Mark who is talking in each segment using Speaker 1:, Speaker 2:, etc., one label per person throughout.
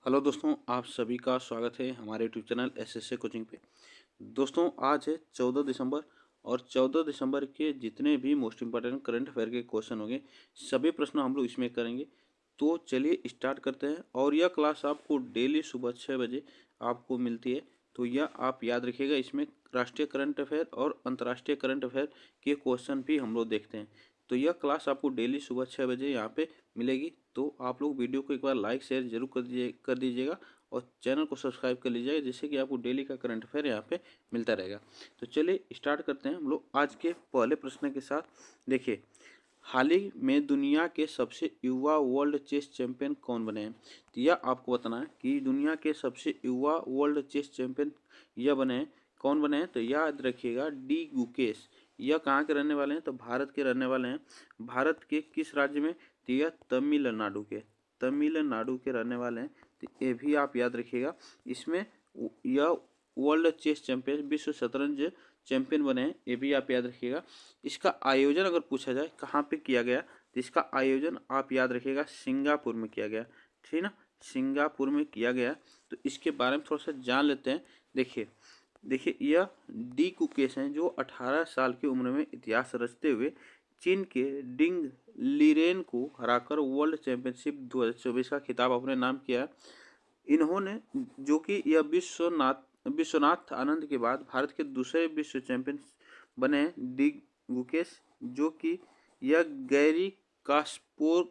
Speaker 1: Hello दोस्तों, आप सभी का स्वागत है हमारे यूट्यूब चैनल एसएसए कोचिंग पे। दोस्तों, आज है 14 दिसंबर और 14 दिसंबर के जितने भी मोस्ट इम्पोर्टेंट करंट अफेयर के क्वेश्चन होंगे सभी प्रश्न हम लोग इसमें करेंगे। तो चलिए स्टार्ट करते हैं। और यह क्लास आपको डेली सुबह 6 बजे आपको मिलती है। तो यह आप याद रखिएगा, इसमें राष्ट्रीय करंट अफेयर और अंतर्राष्ट्रीय करंट अफेयर के क्वेश्चन भी हम लोग देखते हैं। तो यह क्लास आपको डेली सुबह 6 बजे यहाँ पे मिलेगी। तो आप लोग वीडियो को एक बार लाइक शेयर जरूर कर दीजिएगा और चैनल को सब्सक्राइब कर लीजिएगा, जिससे कि आपको डेली का करंट अफेयर यहाँ पे मिलता रहेगा। तो चलिए स्टार्ट करते हैं हम लोग आज के पहले प्रश्न के साथ। देखिए, हाल ही में दुनिया के सबसे युवा वर्ल्ड चेस चैंपियन कौन बने हैं? तो यह आपको बताना है कि दुनिया के सबसे युवा वर्ल्ड चेस चैंपियन यह बने हैं। कौन बने हैं? तो याद रखिएगा, डी गुकेश। यह कहाँ के रहने वाले हैं? तो भारत के रहने वाले हैं। भारत के किस राज्य में? तो यह तमिलनाडु के रहने वाले हैं। तो ये भी आप याद रखिएगा। इसमें यह वर्ल्ड चेस चैंपियन, विश्व शतरंज चैंपियन बने हैं, ये भी आप याद रखिएगा। इसका आयोजन अगर पूछा जाए कहाँ पे किया गया, तो इसका आयोजन आप याद रखिएगा सिंगापुर में किया गया। ठीक ना, सिंगापुर में किया गया। तो इसके बारे में थोड़ा सा जान लेते हैं। देखिए देखिए यह डी कुकेश हैं, जो 18 साल की उम्र में इतिहास रचते हुए चीन के डिंग लीरेन को हराकर वर्ल्ड चैंपियनशिप 2024 का खिताब अपने नाम किया। इन्होंने, जो कि यह विश्वनाथ आनंद के बाद भारत के दूसरे विश्व चैंपियन बने हैं। डी गुकेश, जो कि यह गैरी कास्परोव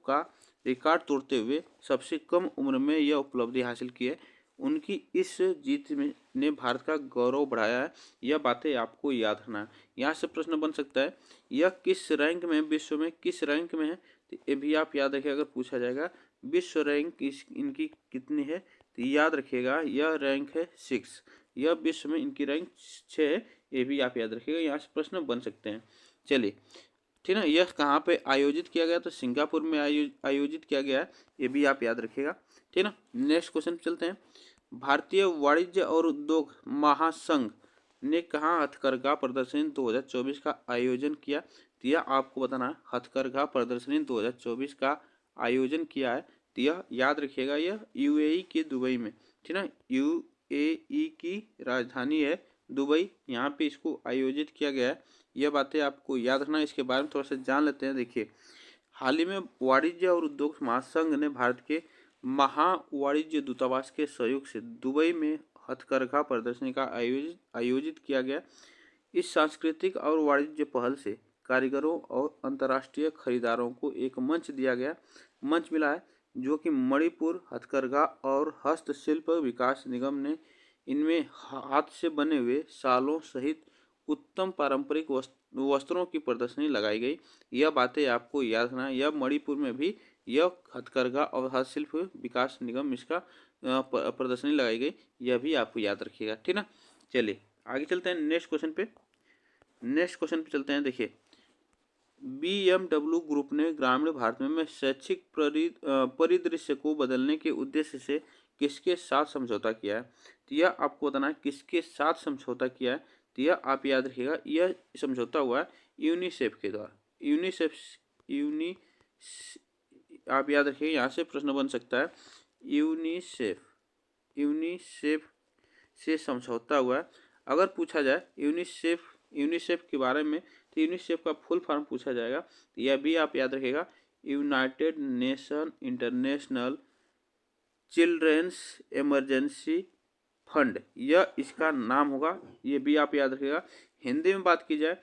Speaker 1: का रिकॉर्ड तोड़ते हुए सबसे कम उम्र में यह उपलब्धि हासिल की है। उनकी इस जीत में ने भारत का गौरव बढ़ाया है। यह बातें आपको याद रखना है। यहाँ से प्रश्न बन सकता है, यह किस रैंक में, विश्व में किस रैंक में है? तो ये भी आप याद रखिए, अगर पूछा जाएगा विश्व रैंक इनकी कितनी है, तो याद रखिएगा यह रैंक है 6। यह विश्व में इनकी रैंक 6 है, ये भी आप याद रखिएगा। यहाँ से प्रश्न बन सकते हैं। चलिए, ठीक है ना। यह कहाँ पे आयोजित किया गया? तो सिंगापुर में आयोजित किया गया है, ये भी आप याद रखिएगा। ठीक है ना। नेक्स्ट क्वेश्चन पे चलते हैं। भारतीय वाणिज्य और उद्योग महासंघ ने कहाँ हथकरघा प्रदर्शनी 2024 का आयोजन किया? तो यह आपको बताना है, हथकरघा प्रदर्शनी 2024 का आयोजन किया है। तो यह याद रखिएगा, यह यूएई के दुबई में। ठीक है ना, यूएई की राजधानी है दुबई, यहाँ पे इसको आयोजित किया गया है। यह बातें आपको याद रखना है। इसके बारे में थोड़ा सा जान लेते हैं। देखिए, हाल ही में वाणिज्य और उद्योग महासंघ ने भारत के महावाणिज्य दूतावास के सहयोग से दुबई में हथकरघा प्रदर्शनी का आयोजित किया गया। इस सांस्कृतिक और वाणिज्य पहल से कारीगरों और अंतर्राष्ट्रीय खरीदारों को एक मंच मिला है, जो कि मणिपुर हथकरघा और हस्तशिल्प विकास निगम ने इनमें हाथ से बने हुए शालों सहित उत्तम पारंपरिक वस्त्रों की प्रदर्शनी लगाई गई। यह बातें आपको याद रखना है। यह मणिपुर में भी यह हथकरघा और हस्तशिल्प विकास निगम इसका प्रदर्शनी लगाई गई, यह भी आपको याद रखिएगा। ठीक ना। चलिए आगे चलते हैं नेक्स्ट क्वेश्चन पे चलते हैं। देखिए, BMW ग्रुप ने ग्रामीण भारत में शैक्षिक परिदृश्य को बदलने के उद्देश्य से किसके साथ समझौता किया है? तो यह आपको बताना है किसके साथ समझौता किया है। तो यह आप याद रखिएगा, यह समझौता हुआ है यूनिसेफ के द्वारा। यूनी आप याद रखिए, यहाँ से प्रश्न बन सकता है। यूनिसेफ से समझौता हुआ है। अगर पूछा जाए यूनिसेफ के बारे में, तो यूनिसेफ का फुल फॉर्म पूछा जाएगा, तो यह भी आप याद रखिएगा, United Nation International Children's Emergency Fund, यह इसका नाम होगा। ये भी आप याद रखिएगा। हिंदी में बात की जाए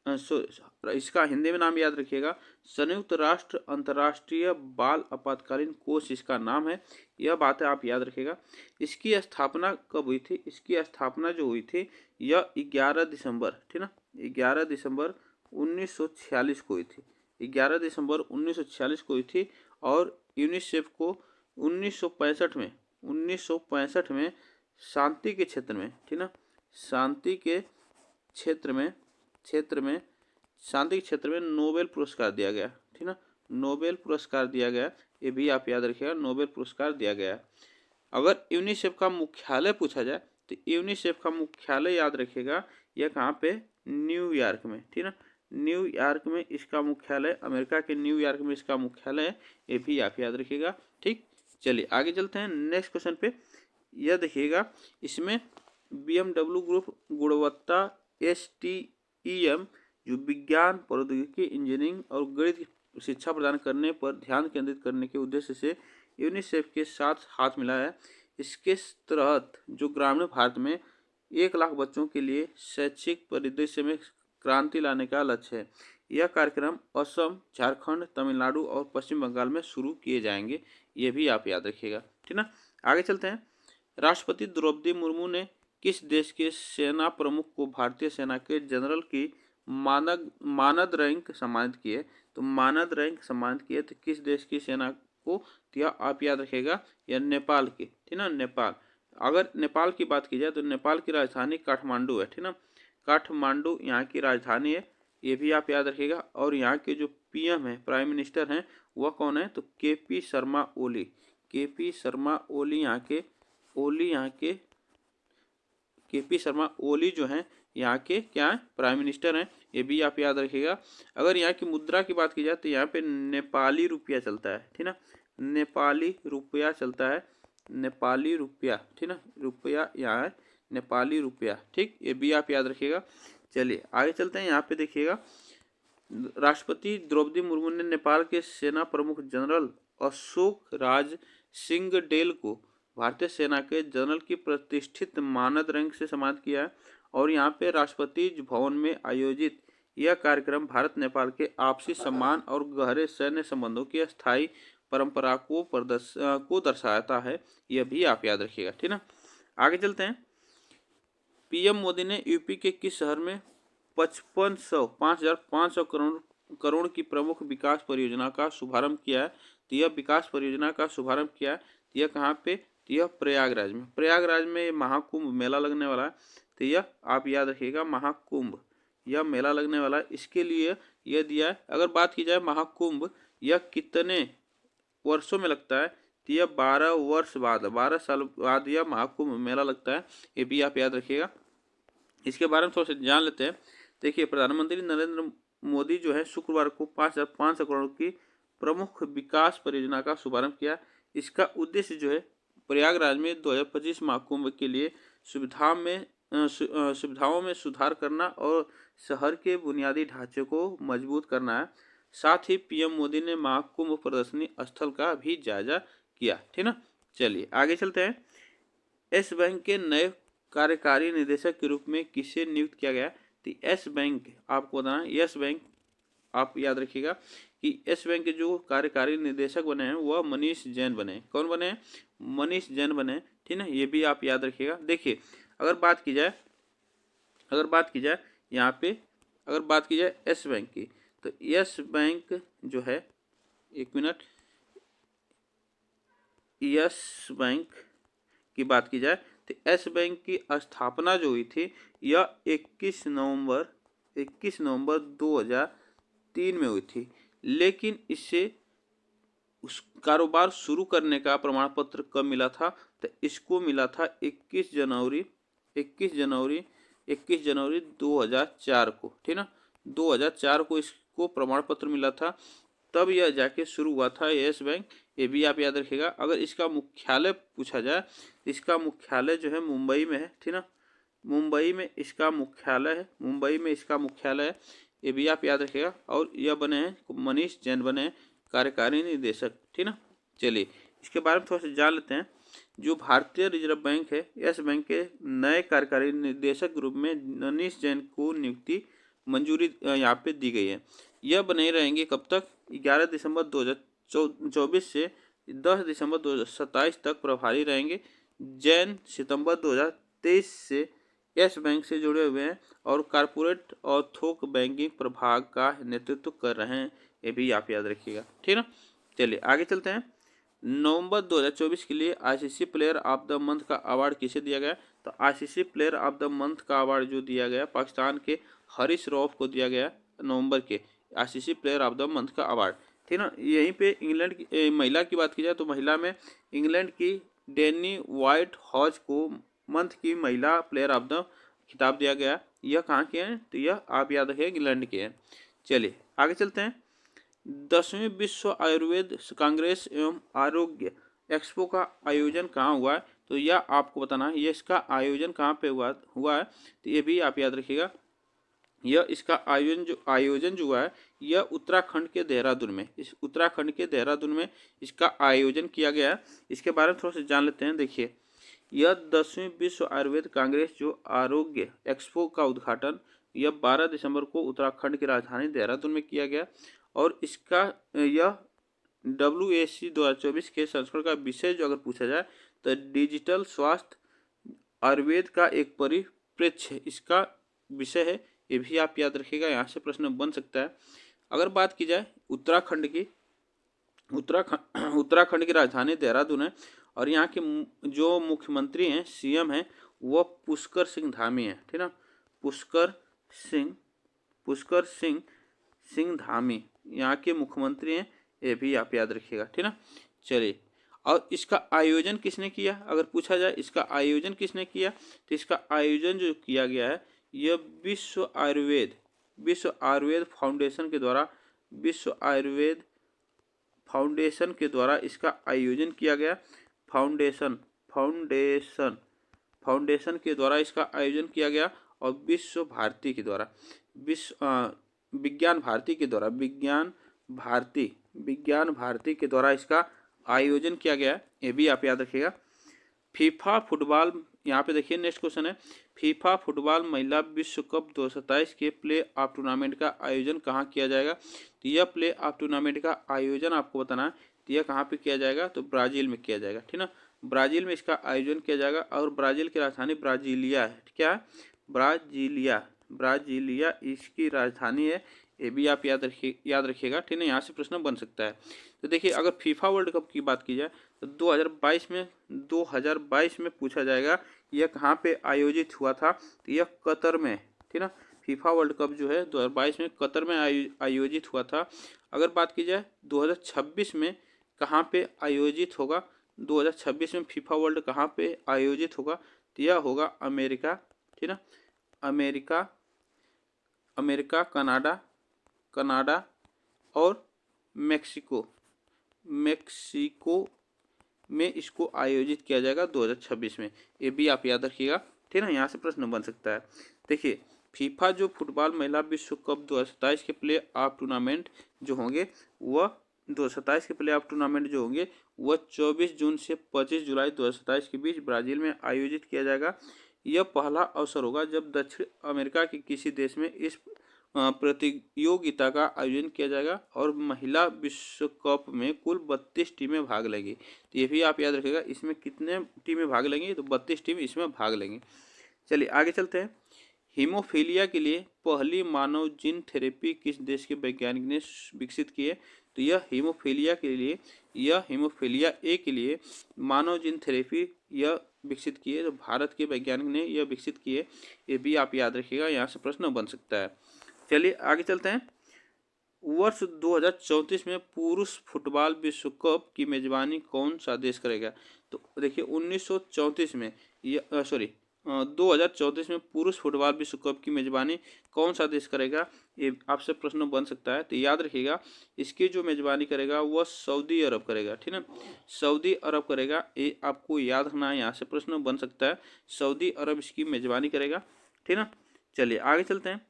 Speaker 1: तो इसका हिंदी में नाम याद रखिएगा, संयुक्त राष्ट्र अंतर्राष्ट्रीय बाल आपातकालीन कोष इसका नाम है। यह बात है आप याद रखिएगा। इसकी स्थापना कब हुई थी? इसकी स्थापना जो हुई थी यह 11 दिसंबर, ठीक ना, 11 दिसंबर 1946 को हुई थी। 11 दिसंबर 1946 को हुई थी। और यूनिसेफ को 1965 में शांति के क्षेत्र में, ठीक ना, शांति के क्षेत्र में नोबेल पुरस्कार दिया गया। ठीक ना, नोबेल पुरस्कार दिया गया, ये भी आप याद रखिएगा, नोबेल पुरस्कार दिया गया। अगर यूनिसेफ का मुख्यालय पूछा जाए, तो यूनिसेफ का मुख्यालय याद रखिएगा, यह कहाँ पे? न्यूयॉर्क में। ठीक ना, न्यूयॉर्क में इसका मुख्यालय, अमेरिका के न्यूयॉर्क में इसका मुख्यालय है, ये भी आप याद रखिएगा। ठीक, चलिए आगे चलते हैं नेक्स्ट क्वेश्चन पे। यह देखिएगा, इसमें BMW ग्रुप गुणवत्ता STEM जो विज्ञान, प्रौद्योगिकी, इंजीनियरिंग और गणित की शिक्षा प्रदान करने पर ध्यान केंद्रित करने के उद्देश्य से यूनिसेफ के साथ हाथ मिलाया है। इसके तहत जो ग्रामीण भारत में 1 लाख बच्चों के लिए शैक्षिक परिदृश्य में क्रांति लाने का लक्ष्य है। यह कार्यक्रम असम, झारखंड, तमिलनाडु और पश्चिम बंगाल में शुरू किए जाएंगे, ये भी आप याद रखिएगा। ठीक ना, आगे चलते हैं। राष्ट्रपति द्रौपदी मुर्मू ने किस देश के सेना प्रमुख को भारतीय सेना के जनरल की मानद रैंक सम्मानित किए? तो मानद रैंक सम्मानित किए तो किस देश की सेना को? तो यह आप याद रखिएगा, यह नेपाल की। ठीक ना, नेपाल। अगर नेपाल की बात की जाए तो नेपाल की राजधानी काठमांडू है। ठीक ना, काठमांडू यहाँ की राजधानी है, ये भी आप याद रखिएगा। और यहाँ के जो PM है, प्राइम मिनिस्टर हैं, वह कौन है? तो KP शर्मा ओली। KP शर्मा ओली यहाँ के KP शर्मा ओली जो हैं यहाँ के क्या है? प्राइम मिनिस्टर हैं, ये भी आप याद रखिएगा। अगर यहाँ की मुद्रा की बात की जाए तो यहाँ पे नेपाली रुपया चलता है। ठीक ना, नेपाली रुपया चलता है, नेपाली रुपया। ठीक ना, रुपया यहाँ है नेपाली रुपया। ठीक, ये भी आप याद रखिएगा। चलिए आगे चलते हैं। यहाँ पे देखिएगा, राष्ट्रपति द्रौपदी मुर्मू ने नेपाल के सेना प्रमुख जनरल अशोक राज सिंगडेल को भारतीय सेना के जनरल की प्रतिष्ठित मानद रैंक से सम्मानित किया है। और यहाँ पे राष्ट्रपति भवन में आयोजित यह कार्यक्रम भारत नेपाल के आपसी सम्मान और गहरे सैन्य संबंधों की स्थायी परंपरा को दर्शाता है, यह भी आप याद रखिएगा। ठीक ना, आगे चलते हैं। PM मोदी ने यूपी के किस शहर में 5,500 करोड़ की प्रमुख विकास परियोजना का शुभारंभ किया है? तो यह विकास परियोजना का शुभारंभ किया है, तो यह कहाँ पे? तो यह प्रयागराज में। प्रयागराज में महाकुंभ मेला लगने वाला है, तो यह आप याद रखिएगा, महाकुंभ यह मेला लगने वाला है, इसके लिए यह दिया है। अगर बात की जाए महाकुंभ यह कितने वर्षों में लगता है? तो यह 12 वर्ष बाद, 12 साल बाद यह महाकुंभ मेला लगता है, ये भी आप याद रखिएगा। इसके बारे में थोड़ा सा जान लेते हैं। देखिए, प्रधानमंत्री नरेंद्र मोदी जो है शुक्रवार को 5,500 करोड़ की प्रमुख विकास परियोजना का शुभारंभ किया। इसका उद्देश्य जो है प्रयागराज में 2025 महाकुंभ के लिए सुविधाओं में सुधार करना और शहर के बुनियादी ढांचे को मजबूत करना है। साथ ही PM मोदी ने महाकुंभ प्रदर्शनी स्थल का भी जायजा किया। ठीक ना, चलिए आगे चलते हैं। यस बैंक के नए कार्यकारी निदेशक के रूप में किसे नियुक्त किया गया? तो यस बैंक आपको बताना, यस बैंक आप याद रखिएगा कि यस बैंक के जो कार्यकारी निदेशक बने हैं वह मनीष जैन बने। कौन बने? मनीष जैन बने। ठीक है, ये भी आप याद रखिएगा। देखिए, अगर बात की जाए यहाँ पे, अगर बात की जाए यस बैंक की, तो यस बैंक जो है, एक मिनट, यस बैंक की बात की जाए तो यस बैंक की स्थापना जो हुई थी यह 21 नवंबर 2003 में हुई थी, लेकिन इससे उस कारोबार शुरू करने का प्रमाण पत्र कब मिला था? तो इसको मिला था 21 जनवरी 2004 को। ठीक ना, 2004 को इसको प्रमाण पत्र मिला था, तब यह जाके शुरू हुआ था यस बैंक, ये भी आप याद रखिएगा। अगर इसका मुख्यालय पूछा जाए तो इसका मुख्यालय जो है मुंबई में है। ठीक ना, मुंबई में इसका मुख्यालय है, ये भी आप याद रखिएगा। और यह बने हैं मनीष जैन बने हैं कार्यकारी निदेशक। ठीक ना, चलिए इसके बारे में थोड़ा सा जान लेते हैं। जो भारतीय रिजर्व बैंक है, यस बैंक के नए कार्यकारी निदेशक के रूप में मनीष जैन को नियुक्ति मंजूरी यहाँ पे दी गई है। यह बने रहेंगे कब तक? 11 दिसंबर 2024 से 10 दिसंबर 2027 तक प्रभारी रहेंगे। जैन सितंबर 2023 से यस बैंक से जुड़े हुए हैं और कारपोरेट और थोक बैंकिंग प्रभाग का नेतृत्व कर रहे हैं, ये भी आप याद रखिएगा। ठीक ना, चलिए आगे चलते हैं। नवंबर 2024 के लिए ICC player of the month का अवार्ड किसे दिया गया? तो ICC player of the month का अवार्ड जो दिया गया पाकिस्तान के हरीश रऊफ को दिया गया नवंबर के ICC player of the month का अवार्ड। ठीक ना, यहीं पे इंग्लैंड की महिला की बात की जाए तो महिला में इंग्लैंड की डेनी वाइट हॉज को मंथ की महिला प्लेयर ऑफ द खिताब दिया गया। यह कहाँ के हैं? तो यह आप याद रखिए इंग्लैंड के हैं। चलिए आगे चलते हैं। 10वीं विश्व आयुर्वेद कांग्रेस एवं आरोग्य एक्सपो का आयोजन कहाँ हुआ है? तो यह आपको बताना है। यह इसका आयोजन कहाँ पे हुआ है? तो ये भी आप याद रखिएगा। यह इसका आयोजन जो हुआ है यह उत्तराखंड के देहरादून में, इस उत्तराखंड के देहरादून में इसका आयोजन किया गया है। इसके बारे में थोड़ा सा जान लेते हैं। देखिए, यह 10वीं विश्व आयुर्वेद कांग्रेस जो आरोग्य एक्सपो का उद्घाटन यह 12 दिसंबर को उत्तराखंड की राजधानी देहरादून में किया गया और इसका यह WAC 2024 के संस्करण का विषय जो अगर पूछा जाए तो डिजिटल स्वास्थ्य आयुर्वेद का एक परिप्रेक्ष्य इसका विषय है। ये भी आप याद रखिएगा, यहाँ से प्रश्न बन सकता है। अगर बात की जाए उत्तराखंड की, उत्तराखंड की राजधानी देहरादून है और यहाँ के जो मुख्यमंत्री हैं, CM हैं, वह पुष्कर सिंह धामी हैं। ठीक ना, पुष्कर सिंह धामी यहाँ के मुख्यमंत्री हैं। ये भी आप याद रखिएगा। ठीक ना, चलिए। और इसका आयोजन किसने किया? अगर पूछा जाए इसका आयोजन किसने किया, तो इसका आयोजन जो किया गया है यह विश्व आयुर्वेद फाउंडेशन के द्वारा इसका आयोजन किया गया। फाउंडेशन के द्वारा इसका आयोजन किया गया और विज्ञान भारती के द्वारा इसका आयोजन किया गया। ये भी आप याद रखिएगा। फीफा फुटबॉल, यहाँ पे देखिए नेक्स्ट क्वेश्चन है, फीफा फुटबॉल महिला विश्व कप 2027 के प्ले ऑफ टूर्नामेंट का आयोजन कहाँ किया जाएगा? तो यह प्ले ऑफ टूर्नामेंट का आयोजन आपको बताना है। तो यह कहाँ पे किया जाएगा? तो ब्राजील में किया जाएगा। ठीक ना, ब्राजील में इसका आयोजन किया जाएगा और ब्राजील की राजधानी ब्राजीलिया है। क्या है? ब्राजीलिया इसकी राजधानी है। ये भी आप याद रखिएगा। ठीक है, यहाँ से प्रश्न बन सकता है। तो देखिए, अगर फीफा वर्ल्ड कप की बात की जाए तो 2022 में पूछा जाएगा यह कहाँ पे आयोजित हुआ था? तो यह कतर में। ठीक ना, फीफा वर्ल्ड कप जो है 2022 में कतर में आयोजित हुआ था। अगर बात की जाए 2026 में कहाँ पे आयोजित होगा, 2026 में फीफा वर्ल्ड कहाँ पे आयोजित होगा? तो यह होगा अमेरिका। ठीक ना, अमेरिका, कनाडा और मेक्सिको में इसको आयोजित किया जाएगा 2026 में। ये भी आप याद रखिएगा। ठीक है ना, यहाँ से प्रश्न बन सकता है। देखिए, फीफा जो फुटबॉल महिला विश्व कप 2027 के प्ले ऑफ टूर्नामेंट जो होंगे वह 24 जून से 25 जुलाई 2027 के बीच ब्राजील में आयोजित किया जाएगा। यह पहला अवसर होगा जब दक्षिण अमेरिका के किसी देश में इस प्रतियोगिता का आयोजन किया जाएगा और महिला विश्व कप में कुल 32 टीमें भाग लेंगी। तो ये भी आप याद रखिएगा, इसमें कितने टीमें भाग लेंगी? तो 32 टीम इसमें भाग लेंगी। चलिए आगे चलते हैं। हीमोफीलिया के लिए पहली मानव जीन थेरेपी किस देश के वैज्ञानिक ने विकसित की है? तो यह हीमोफीलिया ए के लिए मानव जीन थेरेपी यह विकसित की है। तो भारत के वैज्ञानिक ने यह विकसित की है। ये भी आप याद रखिएगा, यहाँ से प्रश्न बन सकता है। चलिए आगे चलते हैं। वर्ष 2034 में पुरुष फुटबॉल विश्व कप की मेजबानी कौन सा देश करेगा? तो देखिए 2034 में पुरुष फुटबॉल विश्व कप की मेजबानी कौन सा देश करेगा? ये आपसे प्रश्न बन सकता है। तो याद रखिएगा, इसकी जो मेजबानी करेगा वह सऊदी अरब करेगा। ठीक है, सऊदी अरब करेगा। ये आपको याद रखना है, यहाँ से प्रश्न बन सकता है। सऊदी अरब इसकी मेजबानी करेगा। ठीक है, चलिए आगे चलते हैं।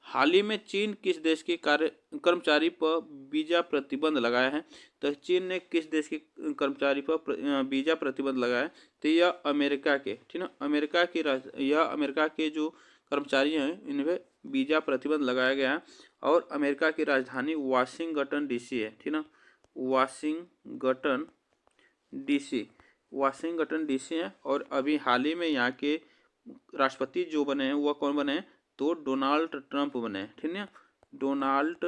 Speaker 1: हाल ही में चीन किस देश के कर्मचारी पर वीजा प्रतिबंध लगाया है? तो चीन ने किस देश के कर्मचारी पर वीजा प्रतिबंध लगाया है? तो यह अमेरिका के। ठीक है, अमेरिका के जो कर्मचारी हैं इनमें वीजा प्रतिबंध लगाया गया है और अमेरिका की राजधानी वाशिंगटन DC है। ठीक है, वाशिंगटन DC है। और अभी हाल ही में यहाँ के राष्ट्रपति जो बने हैं वह कौन बने हैं? तो डोनाल्ड ट्रंप बने। ठीक है, डोनाल्ड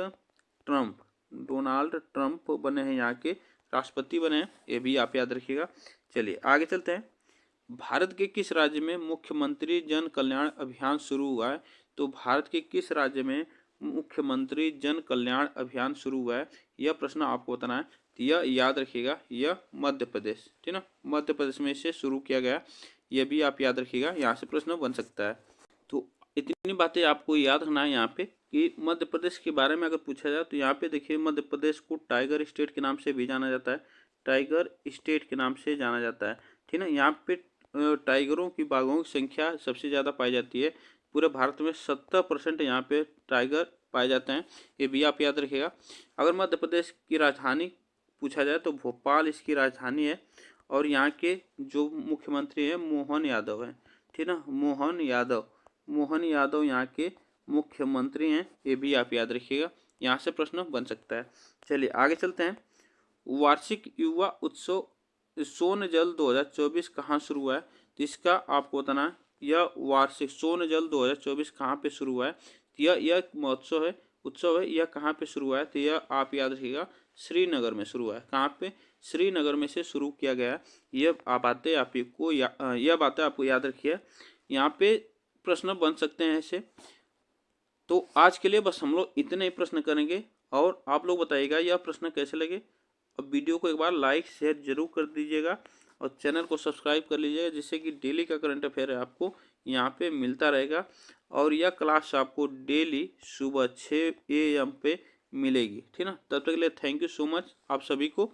Speaker 1: ट्रंप बने हैं, यहाँ के राष्ट्रपति बने हैं। ये भी आप याद रखिएगा। चलिए आगे चलते हैं। भारत के किस राज्य में मुख्यमंत्री जन कल्याण अभियान शुरू हुआ है? तो भारत के किस राज्य में मुख्यमंत्री जन कल्याण अभियान शुरू हुआ है? यह प्रश्न आपको बताना है। तो यह याद रखिएगा, यह मध्य प्रदेश। ठीक है, मध्य प्रदेश में इसे शुरू किया गया। यह भी आप याद रखिएगा, यहाँ से प्रश्न बन सकता है। तो इतनी बातें आपको याद रखना है यहाँ पे कि मध्य प्रदेश के बारे में अगर पूछा जाए तो यहाँ पे देखिए मध्य प्रदेश को टाइगर स्टेट के नाम से भी जाना जाता है, टाइगर स्टेट के नाम से जाना जाता है। ठीक है, यहाँ पे टाइगरों की, बाघों की संख्या सबसे ज़्यादा पाई जाती है। पूरे भारत में 70% यहाँ पे टाइगर पाए जाते हैं, ये भी आप याद रखिएगा। अगर मध्य प्रदेश की राजधानी पूछा जाए तो भोपाल इसकी राजधानी है, और यहाँ के जो मुख्यमंत्री हैं मोहन यादव हैं। ठीक है ना, मोहन यादव यहाँ के मुख्यमंत्री हैं, ये भी आप याद रखिएगा, यहाँ से प्रश्न बन सकता है। चलिए आगे चलते हैं। वार्षिक युवा उत्सव सोन जल 2024 कहाँ शुरू हुआ है, तो इसका आपको बताना है। यह वार्षिक सोन जल 2024 कहाँ पे शुरू हुआ है, यह महोत्सव है, उत्सव है, यह कहाँ पे शुरू हुआ है, तो यह आप याद रखिएगा श्रीनगर में शुरू हुआ है। कहाँ पे, श्रीनगर में से शुरू किया गया है। यह बातें आपको याद रखिए, यहाँ पे प्रश्न बन सकते हैं ऐसे। तो आज के लिए बस हम लोग इतने ही प्रश्न करेंगे, और आप लोग बताइएगा यह प्रश्न कैसे लगे। अब वीडियो को एक बार लाइक शेयर जरूर कर दीजिएगा, और चैनल को सब्सक्राइब कर लीजिएगा, जिससे कि डेली का करंट अफेयर आपको यहाँ पे मिलता रहेगा। और यह क्लास आपको डेली सुबह 6 AM पे मिलेगी। ठीक ना, तब तक के लिए थैंक यू सो मच आप सभी को।